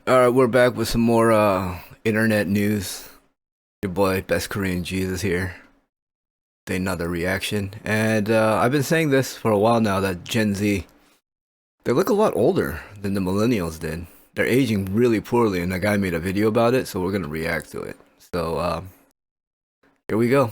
All right, we're back with some more internet news. Your boy, Best Korean Jesus here. With another reaction, and I've been saying this for a while now that Gen Z they look a lot older than the Millennials did. They're aging really poorly, and a guy made a video about it, so we're gonna react to it. So here we go.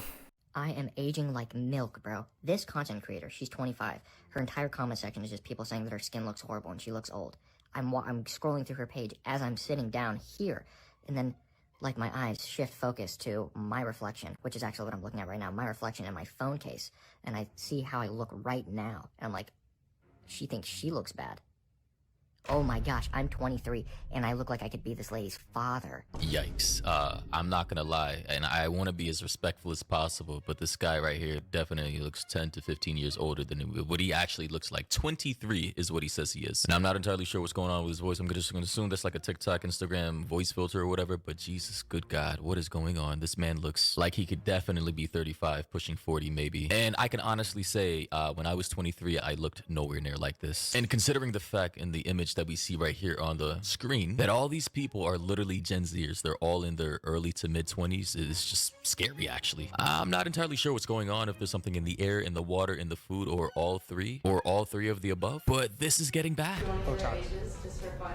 I am aging like milk, bro. This content creator, she's 25. Her entire comment section is just people saying that her skin looks horrible and she looks old. I'm scrolling through her page as I'm sitting down here, and then like my eyes shift focus to my reflection, which is actually what I'm looking at right now, my reflection in my phone case, and I see how I look right now, and I'm like, she thinks she looks bad. Oh my gosh, I'm 23 and I look like I could be this lady's father. Yikes. I'm not gonna lie, and I want to be as respectful as possible, but this guy right here definitely looks 10 to 15 years older than what he actually looks like. 23 is what he says he is. And I'm not entirely sure what's going on with his voice. I'm just gonna assume that's like a TikTok, Instagram voice filter or whatever, but Jesus, good God, what is going on? This man looks like he could definitely be 35, pushing 40 maybe. And I can honestly say, when I was 23, I looked nowhere near like this. And considering the fact in the image that we see right here on the screen that all these people are literally Gen Zers, they're all in their early to mid 20s, it's just scary actually. I'm not entirely sure what's going on, if there's something in the air, in the water, in the food, or all three of the above, but this is getting bad. You want to hear ages just for fun?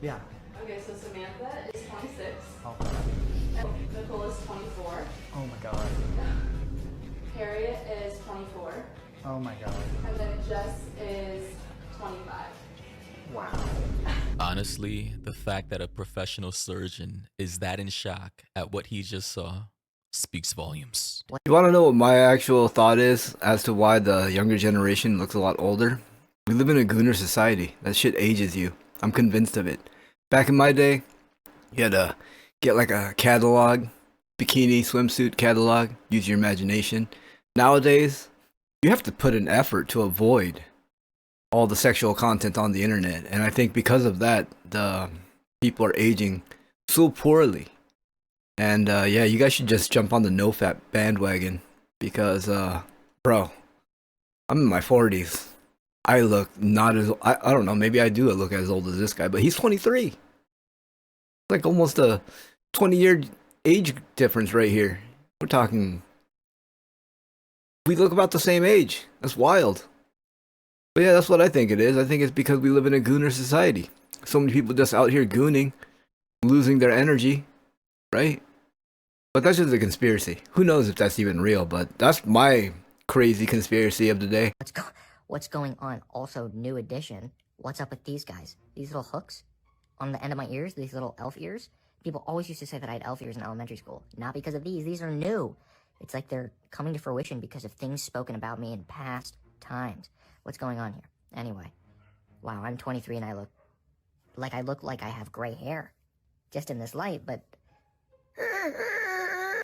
Yeah. Okay, so Samantha is 26. Oh, Nicole is 24. oh my god. Harriet is 24. Oh my god. And then Jess is 25. Wow. Honestly, the fact that a professional surgeon is that in shock at what he just saw speaks volumes. You want to know what my actual thought is as to why the younger generation looks a lot older? We live in a gooner society. That shit ages you. I'm convinced of it. Back in my day, you had to get like a catalog, bikini swimsuit catalog, use your imagination. Nowadays, you have to put an effort to avoid all the sexual content on the internet. And I think because of that, the people are aging so poorly. And yeah, you guys should just jump on the no-fap bandwagon because, bro, I'm in my 40s. I look not as, I don't know, maybe I do look as old as this guy, but he's 23. Like almost a 20-year age difference right here. We're talking, we look about the same age. That's wild. But yeah, that's what I think it is. I think it's because we live in a gooner society. So many people just out here gooning, losing their energy, right? But that's just a conspiracy. Who knows if that's even real, but that's my crazy conspiracy of the day. What's going on? Also, new addition. What's up with these guys? These little hooks on the end of my ears, these little elf ears. People always used to say that I had elf ears in elementary school. Not because of these. These are new. It's like they're coming to fruition because of things spoken about me in past times. What's going on here? Anyway, wow, I'm 23 and I look like I have gray hair. Just in this light, but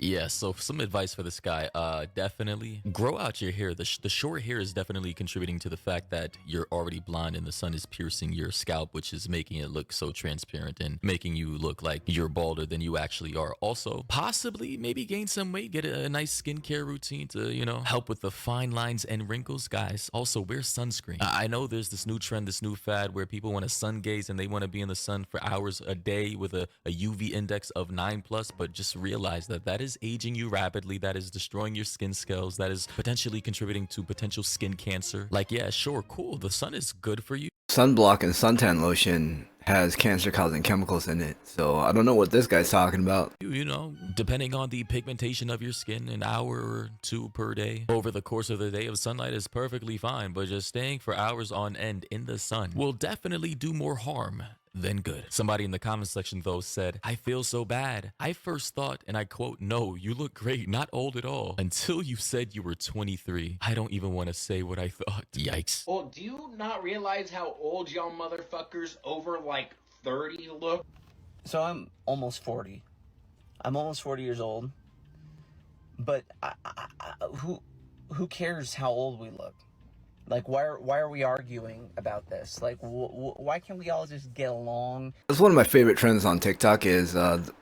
Yeah, so some advice for this guy, definitely grow out your hair. The short hair is definitely contributing to the fact that you're already blonde and the sun is piercing your scalp, which is making it look so transparent and making you look like you're balder than you actually are. Also, possibly maybe gain some weight, get a nice skincare routine to, you know, help with the fine lines and wrinkles. Guys, also wear sunscreen. I know there's this new trend, this new fad where people want to sun gaze and they want to be in the sun for hours a day with a UV index of 9+, but just realize that that is aging you rapidly, that is destroying your skin cells, that is potentially contributing to potential skin cancer. Like, yeah, sure, cool, the sun is good for you. Sunblock and suntan lotion has cancer-causing chemicals in it, so I don't know what this guy's talking about. You know, depending on the pigmentation of your skin, an hour or two per day over the course of the day of sunlight is perfectly fine, but just staying for hours on end in the sun will definitely do more harm than good. Somebody in the comment section though said, I feel so bad. I first thought, and I quote, no, you look great, not old at all, until you said you were 23. I don't even want to say what I thought. Yikes. Well, do you not realize how old y'all motherfuckers over like 30 look? So I'm almost 40. I'm almost 40 years old. But who cares how old we look? Like, why are we arguing about this? Like, why can't we all just get along? That's one of my favorite trends on TikTok is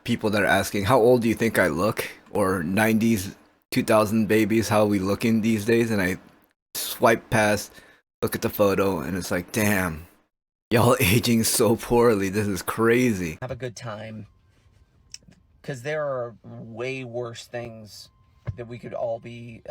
people that are asking, how old do you think I look? Or 90s, 2000 babies, how are we looking these days? And I swipe past, look at the photo, and it's like, damn, Y'all aging so poorly. This is crazy. have a good time. Because there are way worse things that we could all be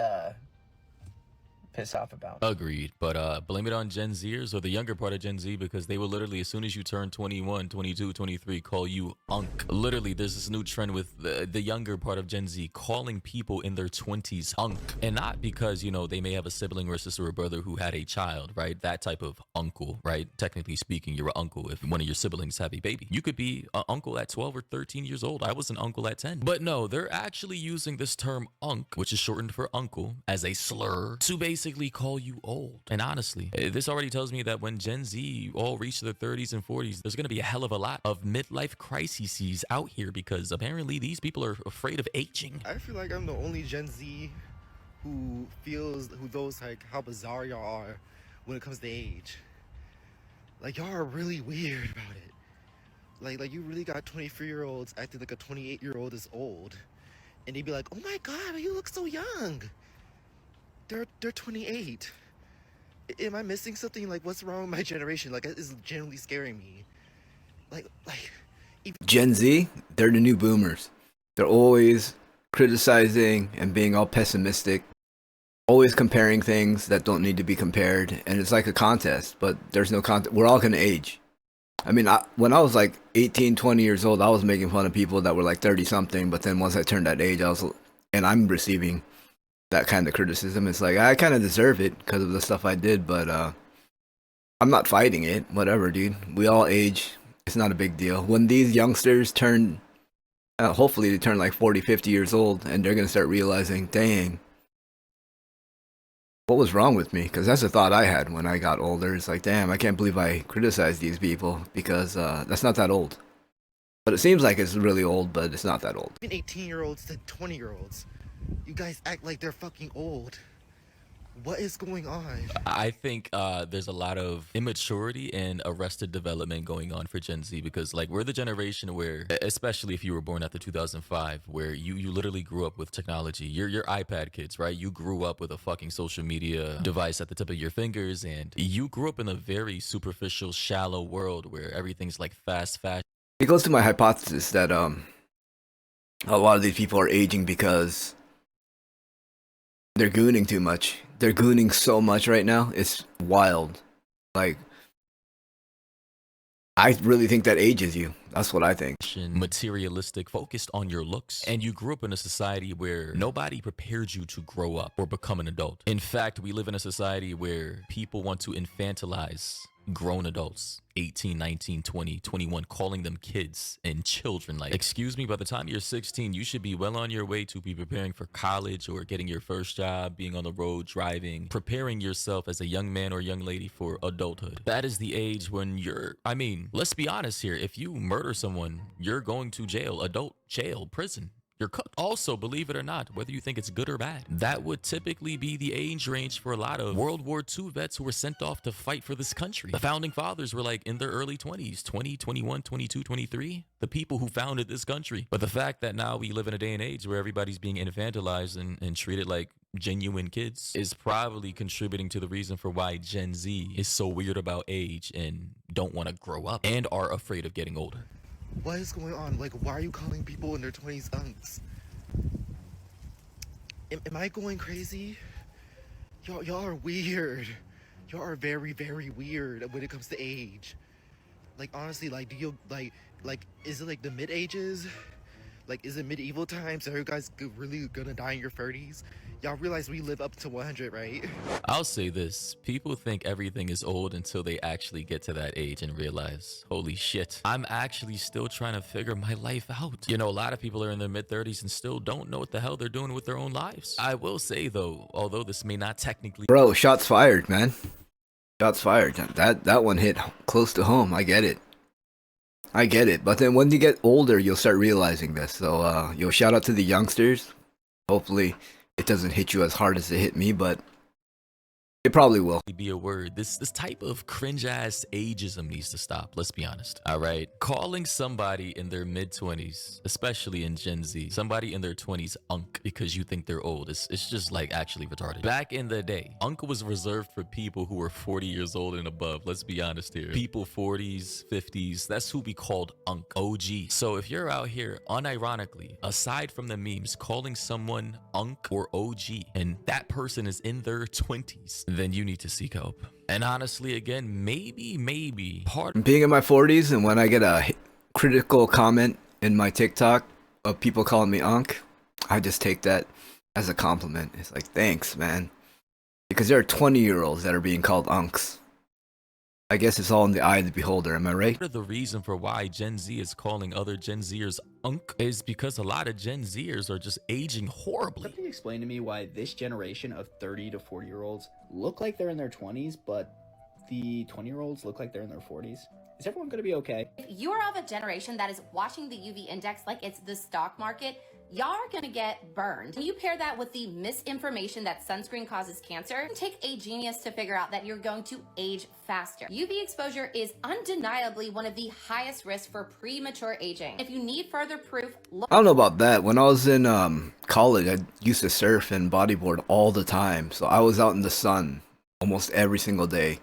pissed off about. Agreed, but blame it on Gen Zers or the younger part of Gen Z, because they will literally, as soon as you turn 21, 22, 23, call you unk. Literally, there's this new trend with the younger part of Gen Z calling people in their 20s unk. And not because, you know, they may have a sibling or a sister or brother who had a child, right? That type of uncle, right? Technically speaking, you're an uncle if one of your siblings have a baby. You could be an uncle at 12 or 13 years old. I was an uncle at 10. But no, they're actually using this term unk, which is shortened for uncle, as a slur to basically call you old. And honestly, this already tells me that when Gen Z all reach their 30s and 40s, there's going to be a hell of a lot of midlife crises out here, because apparently these people are afraid of aging. I feel like I'm the only Gen Z who knows like how bizarre y'all are when it comes to age. Like y'all are really weird about it. Like you really got 23-year-olds acting like a 28-year-old is old, and they'd be like, "Oh my God, you look so young." They're 28. Am I missing something? Like, what's wrong with my generation? Like, it is genuinely scaring me. Like. Gen Z, they're the new boomers. They're always criticizing and being all pessimistic, always comparing things that don't need to be compared, and it's like a contest, but there's no contest. We're all gonna age. I mean, when I was like 18, 20 years old, I was making fun of people that were like 30 something, but then once I turned that age, and I'm receiving that kind of criticism. It's like, I kind of deserve it because of the stuff I did, but I'm not fighting it. Whatever, dude. We all age. It's not a big deal. When these youngsters turn, hopefully they turn like 40, 50 years old, and they're going to start realizing, dang, what was wrong with me? Because that's the thought I had when I got older. It's like, damn, I can't believe I criticized these people, because that's not that old. But it seems like it's really old, but it's not that old. Even 18-year-olds to 20-year-olds, you guys act like they're fucking old. What is going on? I think there's a lot of immaturity and arrested development going on for Gen Z, because like we're the generation where, especially if you were born after 2005, where you literally grew up with technology. You're iPad kids, right? You grew up with a fucking social media device at the tip of your fingers, and you grew up in a very superficial, shallow world where everything's like fast fashion. It goes to my hypothesis that a lot of these people are aging because they're gooning too much. They're gooning so much right now. It's wild. Like, I really think that ages you. That's what I think. Materialistic, focused on your looks. And you grew up in a society where nobody prepared you to grow up or become an adult. In fact, we live in a society where people want to infantilize grown adults, 18, 19, 20, 21, calling them kids and children. Like, excuse me, by the time you're 16, you should be well on your way to be preparing for college or getting your first job, being on the road, driving, preparing yourself as a young man or young lady for adulthood. That is the age when I mean, let's be honest here. If you murder someone, you're going to jail, adult jail, prison. You're cooked. Also, believe it or not, whether you think it's good or bad, that would typically be the age range for a lot of World War II vets who were sent off to fight for this country. The founding fathers were like in their early 20s, 20, 21, 22, 23, the people who founded this country. But the fact that now we live in a day and age where everybody's being infantilized and treated like genuine kids is probably contributing to the reason for why Gen Z is so weird about age and don't want to grow up and are afraid of getting older. What is going on? Like, why are you calling people in their 20s unks? Am I going crazy? Y'all are weird. Y'all are very, very weird when it comes to age. Like, honestly, like, do you, like, is it like the mid-ages? Like, is it medieval times? Are you guys really gonna die in your 30s? Y'all realize we live up to 100, right? I'll say this. People think everything is old until they actually get to that age and realize, holy shit, I'm actually still trying to figure my life out. You know, a lot of people are in their mid-30s and still don't know what the hell they're doing with their own lives. I will say, though, although this may not technically... Bro, shots fired, man. Shots fired. That one hit close to home. I get it. But then when you get older, you'll start realizing this. So, shout out to the youngsters. Hopefully it doesn't hit you as hard as it hit me, but It probably will. Be a word. This type of cringe ass ageism needs to stop. Let's be honest. All right. Calling somebody in their mid-20s, especially in Gen Z, somebody in their 20s unk because you think they're old. It's just like actually retarded. Back in the day, unk was reserved for people who were 40 years old and above. Let's be honest here. People 40s, 50s, that's who we called unk, OG. So if you're out here unironically, aside from the memes, calling someone unk or OG and that person is in their 20s, then you need to seek help. And honestly, again, maybe part Being in my 40s and when I get a critical comment in my TikTok of people calling me unk, I just take that as a compliment. It's like, thanks, man. Because there are 20-year-olds that are being called unks. I guess it's all in the eye of the beholder, am I right? of the reason for why Gen Z is calling other Gen Zers unk is because a lot of Gen Zers are just aging horribly. Somebody explain to me why this generation of 30 to 40-year-olds look like they're in their 20s, but the 20-year-olds look like they're in their 40s. Is everyone going to be okay? If you are of a generation that is watching the UV index like it's the stock market, y'all are gonna get burned. When you pair that with the misinformation that sunscreen causes cancer, take a genius to figure out that you're going to age faster. UV exposure is undeniably one of the highest risks for premature aging. If you need further proof, look. I don't know about that. When I was in college, I used to surf and bodyboard all the time. So I was out in the sun almost every single day.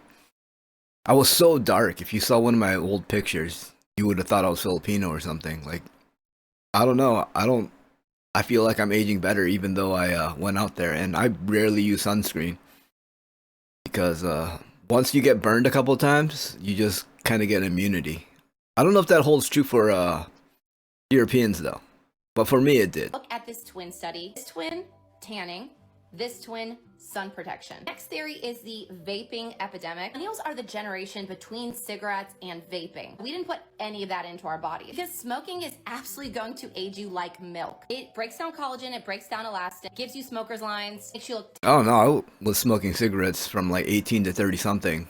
I was so dark. If you saw one of my old pictures, you would have thought I was Filipino or something. Like, I don't know. I feel like I'm aging better even though I went out there, and I rarely use sunscreen because once you get burned a couple times, you just kind of get immunity. I don't know if that holds true for Europeans though, but for me it did. Look at this twin study. This twin, tanning. This twin, sun protection. Next theory is the vaping epidemic. Millennials are the generation between cigarettes and vaping. We didn't put any of that into our body because smoking is absolutely going to age you like milk. It breaks down collagen, it breaks down elastin, gives you smoker's lines, makes you look. Oh no, I was smoking cigarettes from like 18 to 30 something,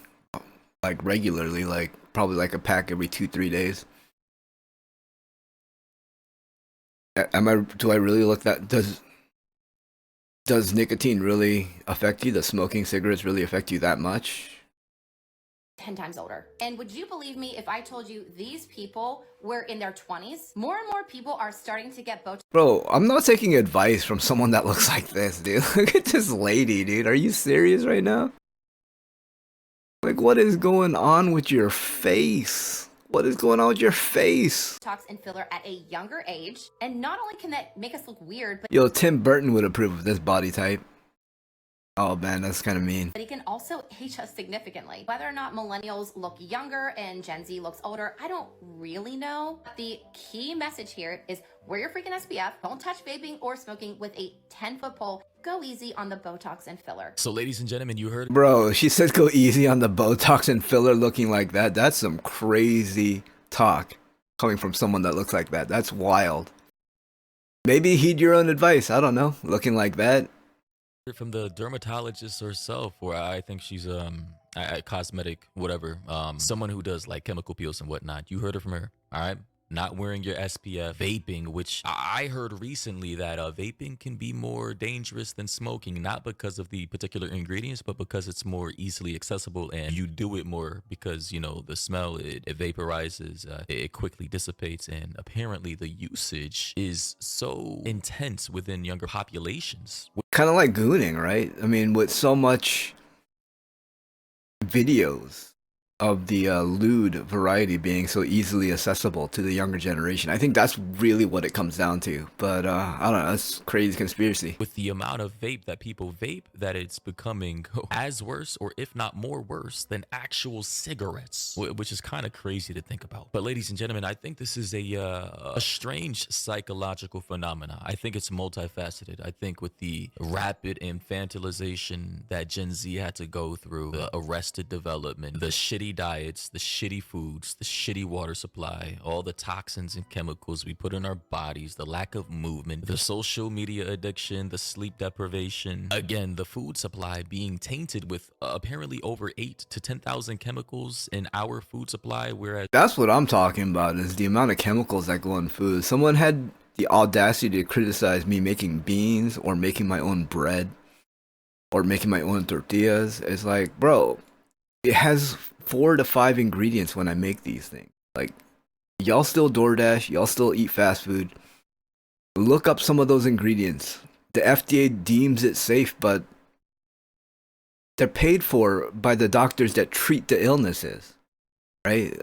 like regularly, like probably like a pack every 2-3 days. Do I really look that, does nicotine really affect you? Does smoking cigarettes really affect you that much? 10 times older. And would you believe me if I told you these people were in their 20s? More and more people are starting to get Botox. Bro, I'm not taking advice from someone that looks like this, dude. Look at this lady, dude. Are you serious right now? Like, what is going on with your face? What is going on with your face? And filler at a younger age. And not only can that make us look weird, but Yo, Tim Burton would approve of this body type. Oh man, that's kind of mean. it can also age us significantly. Whether or not millennials look younger and Gen Z looks older, I don't really know. But the key message here is wear your freaking SPF, don't touch vaping or smoking with a 10-foot pole, go easy on the Botox and filler. So ladies and gentlemen, you heard. Bro, she said go easy on the Botox and filler looking like that. That's some crazy talk coming from someone that looks like that. That's wild. Maybe heed your own advice. I don't know. Looking like that. From the dermatologist herself, or I think she's a cosmetic whatever, someone who does like chemical peels and whatnot. You heard it from her. All right, not wearing your SPF, vaping, which I heard recently that vaping can be more dangerous than smoking, not because of the particular ingredients, but because it's more easily accessible and you do it more because, you know, the smell, it vaporizes, it quickly dissipates, and apparently the usage is so intense within younger populations. Kind of like gooning, right? I mean, with so much videos of the lewd variety being so easily accessible to the younger generation. I think that's really what it comes down to. But I don't know, that's crazy conspiracy. With the amount of vape that people vape, that it's becoming as worse, or if not more worse, than actual cigarettes, which is kind of crazy to think about. But ladies and gentlemen, I think this is a strange psychological phenomena. I think it's multifaceted. I think with the rapid infantilization that Gen Z had to go through, the arrested development, the shitty diets, the shitty foods, the shitty water supply, all the toxins and chemicals we put in our bodies, the lack of movement, the social media addiction, the sleep deprivation, again, the food supply being tainted with apparently over 8 to 10,000 chemicals in our food supply, whereas That's what I'm talking about, is the amount of chemicals that go in food. Someone had the audacity to criticize me making beans or making my own bread or making my own tortillas. It's like, bro, it has 4 to 5 ingredients when I make these things. Like, y'all still DoorDash, y'all still eat fast food. Look up some of those ingredients. The FDA deems it safe, but they're paid for by the doctors that treat the illnesses, right?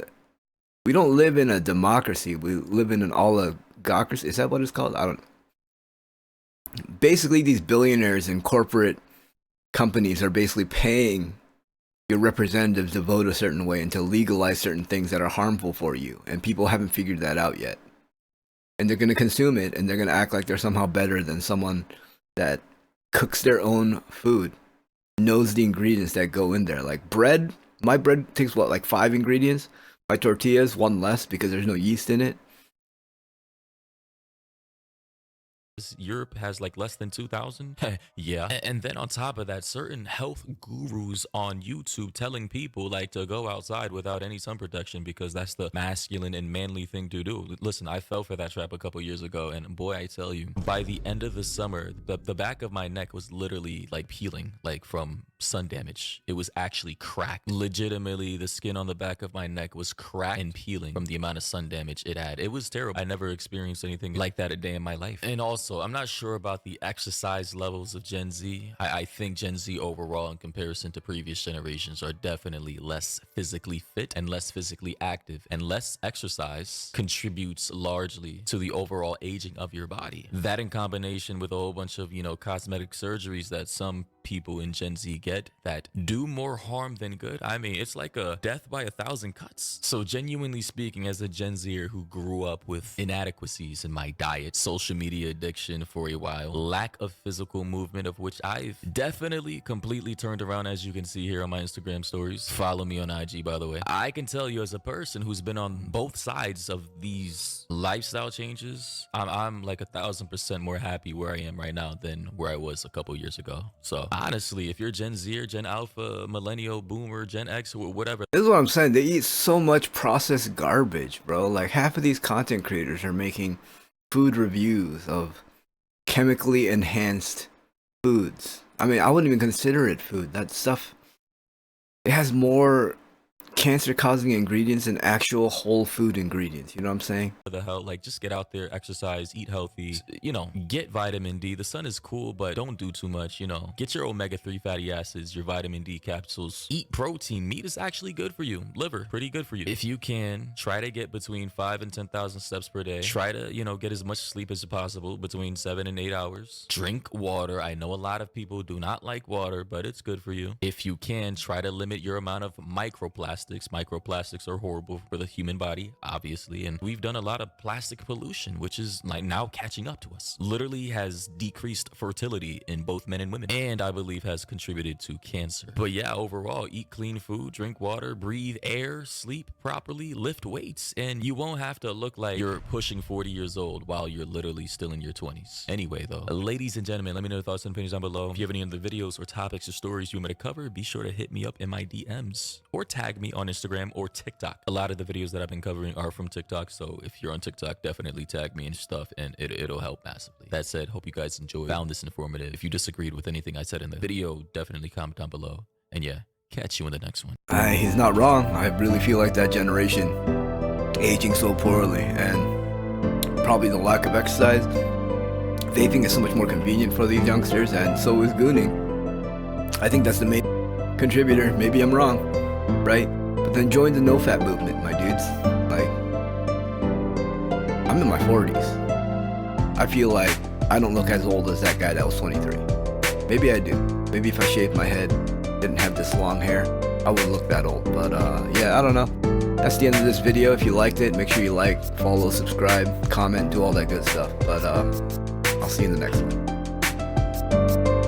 We don't live in a democracy. We live in an oligocracy. Is that what it's called? I don't know. Basically, these billionaires and corporate companies are basically paying your representatives to vote a certain way and to legalize certain things that are harmful for you. And people haven't figured that out yet. And they're going to consume it, and they're going to act like they're somehow better than someone that cooks their own food, knows the ingredients that go in there. Like bread, my bread takes what, like 5 ingredients? My tortillas, 1 less because there's no yeast in it. Europe has like less than 2,000. Yeah. And then on top of that, certain health gurus on YouTube telling people like to go outside without any sun protection because that's the masculine and manly thing to do. Listen, I fell for that trap a couple years ago, and boy, I tell you, by the end of the summer, the back of my neck was literally like peeling, like from sun damage. It was actually cracked. Legitimately, the skin on the back of my neck was cracked and peeling from the amount of sun damage it had. It was terrible. I never experienced anything like that a day in my life. And also, I'm not sure about the exercise levels of Gen Z. I think Gen Z overall, in comparison to previous generations, are definitely less physically fit and less physically active, and less exercise contributes largely to the overall aging of your body. That in combination with a whole bunch of, cosmetic surgeries that some people in Gen Z get that do more harm than good. I mean, it's like a death by 1,000 cuts. So genuinely speaking, as a Gen Zer who grew up with inadequacies in my diet, social media addiction for a while, lack of physical movement, of which I've definitely completely turned around, as you can see here on my Instagram stories. Follow me on IG, by the way. I can tell you, as a person who's been on both sides of these lifestyle changes, I'm like 1,000% more happy where I am right now than where I was a couple years ago. So honestly, if you're Gen Z or Gen Alpha, Millennial, Boomer, Gen X, or whatever. This is what I'm saying. They eat so much processed garbage, bro. Like, half of these content creators are making food reviews of chemically enhanced foods. I mean, I wouldn't even consider it food. That stuff, it has more cancer-causing ingredients than actual whole food ingredients. You know what I'm saying? What the hell? Like, just get out there, exercise, eat healthy, get vitamin D. The sun is cool, but don't do too much, Get your omega-3 fatty acids, your vitamin D capsules. Eat protein. Meat is actually good for you. Liver, pretty good for you. If you can, try to get between 5 and 10,000 steps per day. Try to, get as much sleep as possible, between 7 and 8 hours. Drink water. I know a lot of people do not like water, but it's good for you. If you can, try to limit your amount of microplastics. Microplastics are horrible for the human body, obviously, and we've done a lot of plastic pollution, which is like now catching up to us. Literally has decreased fertility in both men and women, and I believe has contributed to cancer. But yeah, overall, eat clean food, drink water, breathe air, sleep properly, lift weights, and you won't have to look like you're pushing 40 years old while you're literally still in your 20s. Anyway, though, ladies and gentlemen, let me know your thoughts and opinions down below. If you have any other videos or topics or stories you want me to cover, be sure to hit me up in my DMs or tag me on Instagram or TikTok. A lot of the videos that I've been covering are from TikTok, so if you're on TikTok, definitely tag me and stuff, and it'll help massively. That said, hope you guys enjoyed, found this informative. If you disagreed with anything I said in the video, definitely comment down below. And yeah, catch you in the next one. He's not wrong. I really feel like that generation aging so poorly, and probably the lack of exercise. Vaping is so much more convenient for these youngsters, and so is gooning. I think that's the main contributor. Maybe I'm wrong, right? But then join the no-fat movement, my dudes. Like, I'm in my 40s. I feel like I don't look as old as that guy that was 23. Maybe I do. Maybe if I shaved my head, didn't have this long hair, I wouldn't look that old. But yeah, I don't know. That's the end of this video. If you liked it, make sure you like, follow, subscribe, comment, do all that good stuff. But I'll see you in the next one.